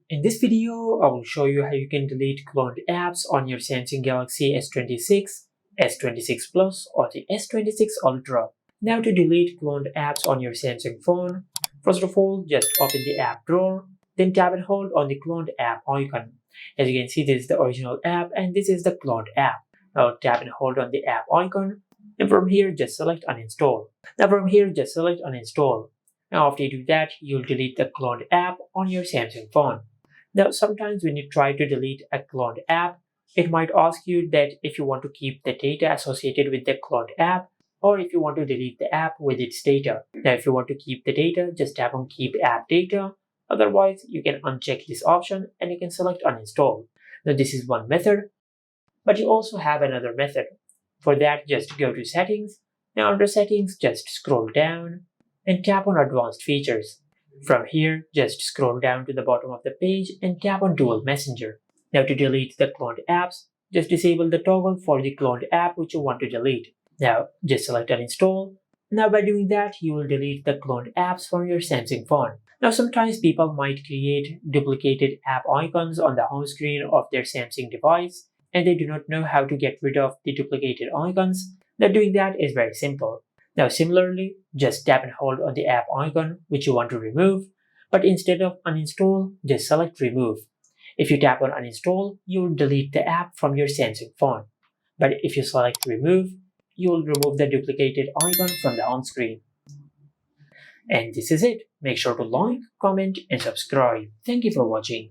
In this video, I will show you how you can delete cloned apps on your Samsung Galaxy S26, S26 Plus or the S26 Ultra. Now to delete cloned apps on your Samsung phone, first of all, just open the app drawer, then tap and hold on the cloned app icon. As you can see, this is the original app and this is the cloned app. Now tap and hold on the app icon, and from here just select uninstall. Now after you do that, you'll delete the cloned app on your Samsung phone. Now sometimes when you try to delete a cloned app, it might ask you that if you want to keep the data associated with the cloned app or if you want to delete the app with its data. Now if you want to keep the data, just tap on keep app data. Otherwise, you can uncheck this option and you can select uninstall. Now this is one method, but you also have another method. For that, just go to settings. Now under settings, just scroll down and tap on advanced features. From here, just scroll down to the bottom of the page and tap on dual messenger. Now to delete the cloned apps, just disable the toggle for the cloned app which you want to delete. Now just select uninstall. Now by doing that, you will delete the cloned apps from your Samsung phone. Now sometimes people might create duplicated app icons on the home screen of their Samsung device and they do not know how to get rid of the duplicated icons. Now doing that is very simple. Now similarly, just tap and hold on the app icon which you want to remove, but instead of uninstall, just select remove. If you tap on uninstall, you will delete the app from your Samsung phone. But if you select remove, you will remove the duplicated icon from the home screen. And this is it. Make sure to like, comment and subscribe. Thank you for watching.